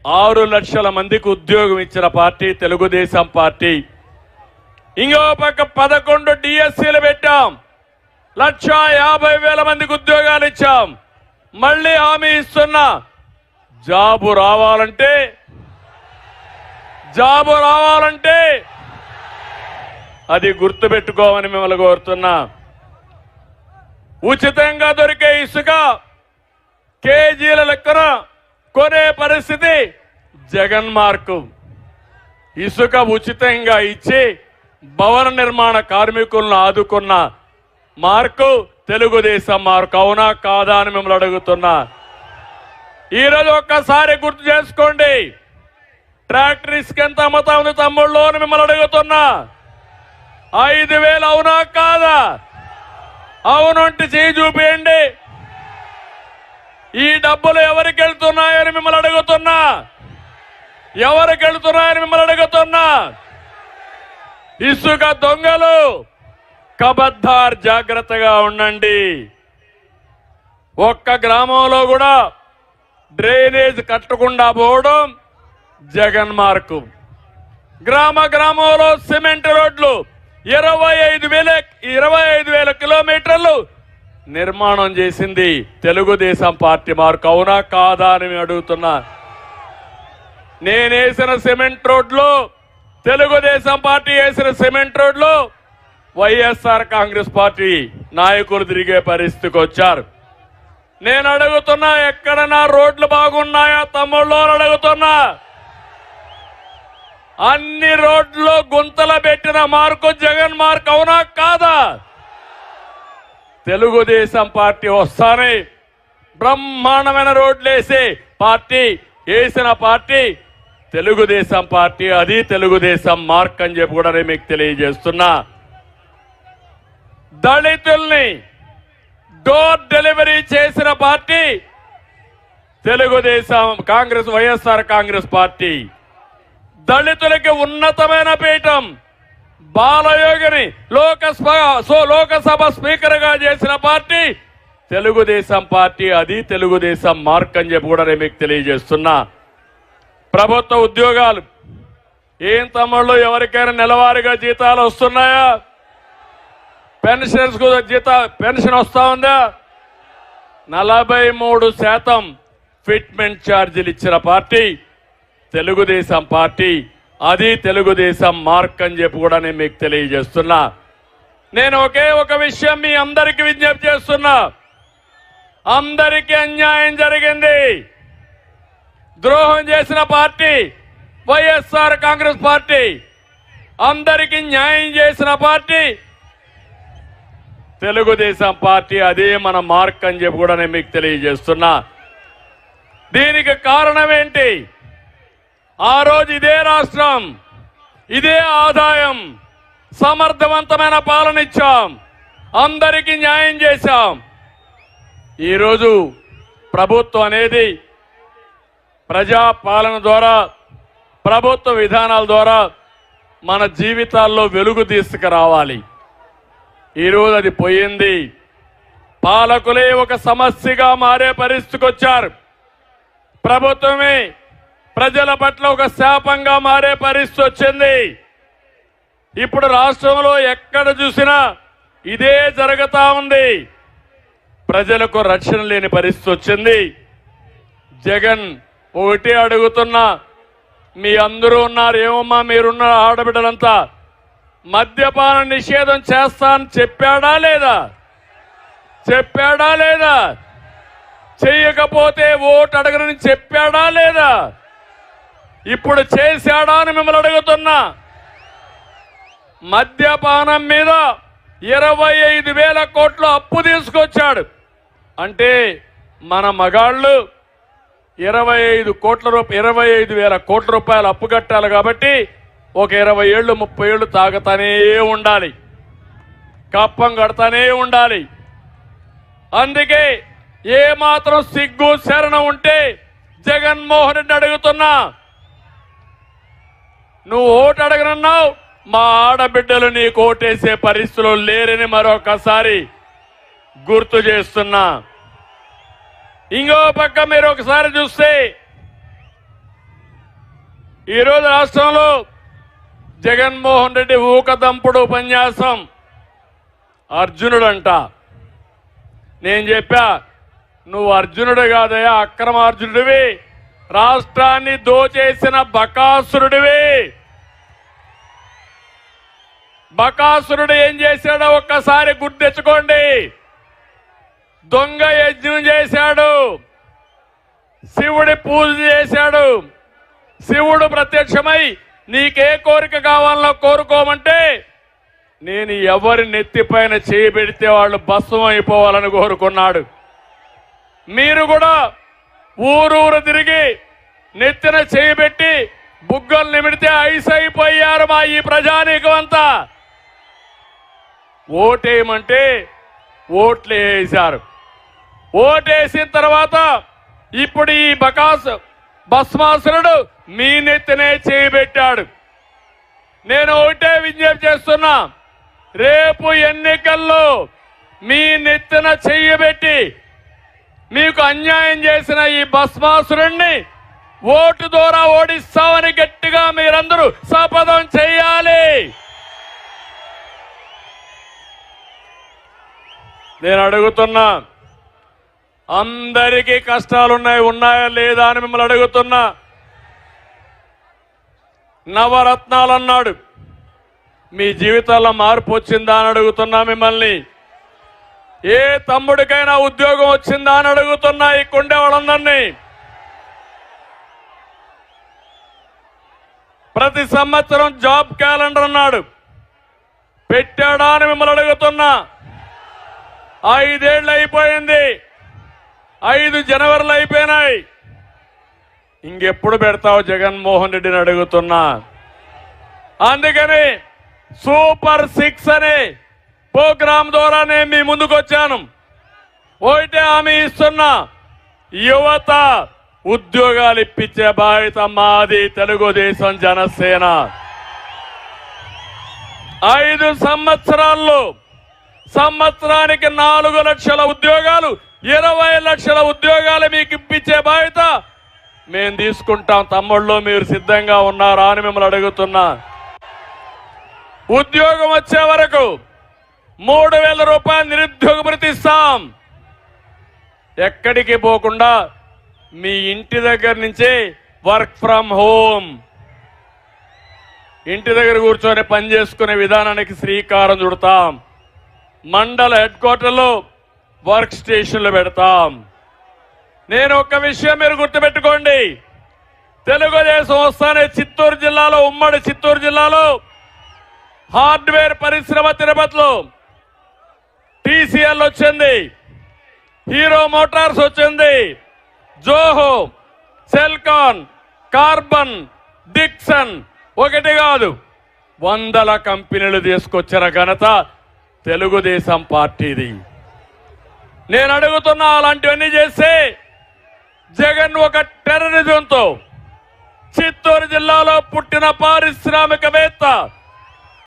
6 లక్షల మందికి ఉద్యోగం ఇచ్చిన పార్టీ తెలుగుదేశం పార్టీ. ఇంకో పక్క 11 డిఎస్సీలు పెట్టాం, 1,50,000 మందికి ఉద్యోగాలు ఇచ్చాం. మళ్ళీ హామీ ఇస్తున్నా, జాబు రావాలంటే అది గుర్తుపెట్టుకోమని మిమ్మల్ని కోరుతున్నా. ఉచితంగా దొరికే ఇసుక కేజీల లెక్కన కొనే పరిస్థితి జగన్ మార్కు. ఇసుక ఉచితంగా ఇచ్చి భవన నిర్మాణ కార్మికులను ఆదుకున్న మార్కు తెలుగుదేశం మార్కు. అవునా కాదా అని మిమ్మల్ని అడుగుతున్నా. ఈరోజు ఒక్కసారి గుర్తు చేసుకోండి, ట్రాక్టర్ ఇసుక ఎంత అమ్ముతా ఉంది తమ్ముళ్ళు అని మిమ్మల్ని అడుగుతున్నా. 5,000 అవునా కాదా? అవునంటే చేయి చూపియండి. ఈ డబ్బులు ఎవరికి వెళ్తున్నాయని మిమ్మల్ని అడుగుతున్నా. ఇసుక దొంగలు కబద్దార్, జాగ్రత్తగా ఉండండి. ఒక్క గ్రామంలో కూడా డ్రైనేజ్ కట్టకుండా పోవడం జగన్ మార్కు. గ్రామంలో సిమెంట్ రోడ్లు 25,000 కిలోమీటర్లు నిర్మాణం చేసింది తెలుగుదేశం పార్టీ మార్కు. అవునా కాదా అని అడుగుతున్నా. నేనేసిన సిమెంట్ రోడ్లు, తెలుగుదేశం పార్టీ వేసిన సిమెంట్ రోడ్లు వైఎస్ఆర్ కాంగ్రెస్ పార్టీ నాయకులు తిరిగే పరిస్థితికి వచ్చారు. నేను అడుగుతున్నా, ఎక్కడన్నా రోడ్లు బాగున్నాయా తమ్ముళ్ళు అని అడుగుతున్నా. అన్ని రోడ్లు గుంతలు పెట్టిన మార్కు జగన్ మార్కు. అవునా కాదా? తెలుగుదేశం పార్టీ వస్తానే బ్రహ్మాండమైన రోడ్లు వేసిన పార్టీ తెలుగుదేశం పార్టీ. అది తెలుగుదేశం మార్క్ అని చెప్పి కూడా నేను మీకు తెలియజేస్తున్నా. దళితుల్ని డోర్ డెలివరీ చేసిన పార్టీ తెలుగుదేశం కాంగ్రెస్, వైఎస్ఆర్ కాంగ్రెస్ పార్టీ. దళితులకి ఉన్నతమైన పీఠం బాలయోగిని లోకసభ స్పీకర్ గా చేసిన పార్టీ తెలుగుదేశం పార్టీ. అది తెలుగుదేశం మార్క్ అని చెప్పి కూడా నేను మీకు తెలియజేస్తున్నా. ప్రభుత్వ ఉద్యోగాలు ఏం తమ్ముళ్ళు, ఎవరికైనా నెలవారీగా జీతాలు వస్తున్నాయా? పెన్షన్ వస్తా ఉందా? 43% ఫిట్మెంట్ ఛార్జీలు ఇచ్చిన పార్టీ తెలుగుదేశం పార్టీ. అది తెలుగుదేశం మార్క్ అని చెప్పి కూడా నేను మీకు తెలియజేస్తున్నా. నేను ఒక విషయం మీ అందరికీ విజ్ఞప్తి చేస్తున్నా. అందరికీ అన్యాయం జరిగింది. ద్రోహం చేసిన పార్టీ వైఎస్ఆర్ కాంగ్రెస్ పార్టీ. అందరికీ న్యాయం చేసిన పార్టీ తెలుగుదేశం పార్టీ. అదే మన మార్క్ అని చెప్పి కూడా నేను మీకు తెలియజేస్తున్నా. దీనికి కారణం ఏంటి? ఆ రోజు ఇదే రాష్ట్రం, ఇదే ఆదాయం, సమర్థవంతమైన పాలన ఇచ్చాం, అందరికీ న్యాయం చేశాం. ఈరోజు ప్రభుత్వం అనేది ప్రజా పాలన ద్వారా, ప్రభుత్వ విధానాల ద్వారా మన జీవితాల్లో వెలుగు తీసుకురావాలి. ఈరోజు అది పోయింది. పాలకులే ఒక సమస్యగా మారే పరిస్థితికి వచ్చారు. ప్రభుత్వమే ప్రజల పట్ల ఒక శాపంగా మారే పరిస్థితి వచ్చింది. ఇప్పుడు రాష్ట్రంలో ఎక్కడ చూసినా ఇదే జరుగుతా ఉంది. ప్రజలకు రక్షణ లేని పరిస్థితి వచ్చింది. జగన్ ఒకటే అడుగుతున్నా, మీ అందరూ ఉన్నారు, ఏమమ్మా మీరున్న ఆడబిడ్డలంతా, మద్యపాన నిషేధం చేస్తా అని చెప్పాడా లేదా? చెయ్యకపోతే ఓటు అడగనని చెప్పాడా లేదా? ఇప్పుడు చేశాడా అని మిమ్మల్ని అడుగుతున్నా. మద్యపానం మీద 25,000 కోట్లు అప్పు తీసుకొచ్చాడు. అంటే మన మగాళ్ళు 25,000 కోట్ల రూపాయలు అప్పు కట్టాలి. కాబట్టి ఒక 20 ఏళ్ళు 30 ఏళ్ళు తాగుతానే ఉండాలి, కప్పం కడతానే ఉండాలి. అందుకే ఏ మాత్రం సిగ్గు శరణం ఉంటే జగన్మోహన్ రెడ్డి అడుగుతున్నా, నువ్వు ఓటు అడగనన్నావు, మా ఆడబిడ్డలు నీకు ఓటేసే పరిస్థితులు లేరని మరొకసారి గుర్తు చేస్తున్నా. ఇంకో పక్క మీరు ఒకసారి చూస్తే ఈరోజు రాష్ట్రంలో జగన్మోహన్ రెడ్డి ఊకదంపుడు ఉపన్యాసం అర్జునుడంట. నేను చెప్పా, నువ్వు అర్జునుడు కాదయ్యా, అక్రమార్జునుడివి, రాష్ట్రాన్ని దోచేసిన బకాసురుడివి. బకాసురుడు ఏం చేశాడో ఒక్కసారి గుర్తెచ్చుకోండి. దొంగ యజ్ఞం చేశాడు, శివుడి పూజ చేశాడు. శివుడు ప్రత్యక్షమై నీకే కోరిక కావాలో కోరుకోమంటే నేను ఎవరి నెత్తిపైన చేయి పెడితే వాళ్ళు భస్మం అయిపోవాలని కోరుకున్నాడు. మీరు కూడా ఊరూరు తిరిగి నెత్తిన చేయి పెట్టి బుగ్గలు నిమిడితే ఐస్ అయిపోయారు మా ఈ ప్రజానీకం అంతా. ఓటేయమంటే ఓట్లు వేశారు. ఓటేసిన తర్వాత ఇప్పుడు ఈ భస్మాసురుడు మీ నెత్తినే చేయబెట్టాడు. నేను ఒకటే విజ్ఞప్తి చేస్తున్నా, రేపు ఎన్నికల్లో మీ నెత్తిన చెయ్యబెట్టి మీకు అన్యాయం చేసిన ఈ భస్మాసురుణ్ణి ఓటు ద్వారా ఓడిస్తామని గట్టిగా మీరందరూ శపథం చేయాలి. నేను అడుగుతున్నా, అందరికీ కష్టాలున్నాయా లేదా అని మిమ్మల్ని అడుగుతున్నా. నవరత్నాలు అన్నాడు, మీ జీవితాల్లో మార్పు వచ్చిందా అని అడుగుతున్నా మిమ్మల్ని. ఏ తమ్ముడికైనా ఉద్యోగం వచ్చిందా అని అడుగుతున్నా ఈ కొండే వాళ్ళందరినీ. ప్రతి సంవత్సరం జాబ్ క్యాలెండర్ అన్నాడు, పెట్టాడా అని మిమ్మల్ని అడుగుతున్నా. 5 ఏళ్ళు అయిపోయింది, 5 జనవరిలు అయిపోయినాయి. ఇంకెప్పుడు పెడతావు జగన్మోహన్ రెడ్డిని అడుగుతున్నా. అందుకని సూపర్ 6 అనే ప్రోగ్రాం ద్వారా నేను మీ ముందుకు వచ్చాను. ఒకటే హామీ ఇస్తున్నా, యువత ఉద్యోగాలు ఇప్పించే బాధ్యత మాది తెలుగుదేశం జనసేన. 5 సంవత్సరాల్లో సంవత్సరానికి 4 లక్షల ఉద్యోగాలు, 20 లక్షల ఉద్యోగాలు మీకు ఇప్పించే బాధ్యత మేము తీసుకుంటాం. తమ్ముళ్ళు మీరు సిద్ధంగా ఉన్నారా అని మిమ్మల్ని అడుగుతున్నా. ఉద్యోగం వచ్చే వరకు 3,000 రూపాయలు నిరుద్యోగ భృతి ఇస్తాం. ఎక్కడికి పోకుండా మీ ఇంటి దగ్గర నుంచే వర్క్ ఫ్రం హోమ్, ఇంటి దగ్గర కూర్చొని పనిచేసుకునే విధానానికి శ్రీకారం చుడతాం. మండల హెడ్ క్వార్టర్లో వర్క్ స్టేషన్లు పెడతాం. నేను ఒక విషయం మీరు గుర్తుపెట్టుకోండి, తెలుగుదేశం వస్తానే చిత్తూరు జిల్లాలో, ఉమ్మడి చిత్తూరు జిల్లాలో హార్డ్వేర్ పరిశ్రమ తిరుపతిలో టీసీఎల్ వచ్చింది, హీరో మోటార్స్ వచ్చింది, జోహో, సెల్కాన్, కార్బన్, డిక్సన్, ఒకటి కాదు 100 కంపెనీలు తీసుకొచ్చిన ఘనత తెలుగుదేశం పార్టీది. నేను అడుగుతున్నా, అలాంటివన్నీ చేస్తే జగన్ ఒక టెర్రరిజంతో చిత్తూరు జిల్లాలో పుట్టిన పారిశ్రామికవేత్త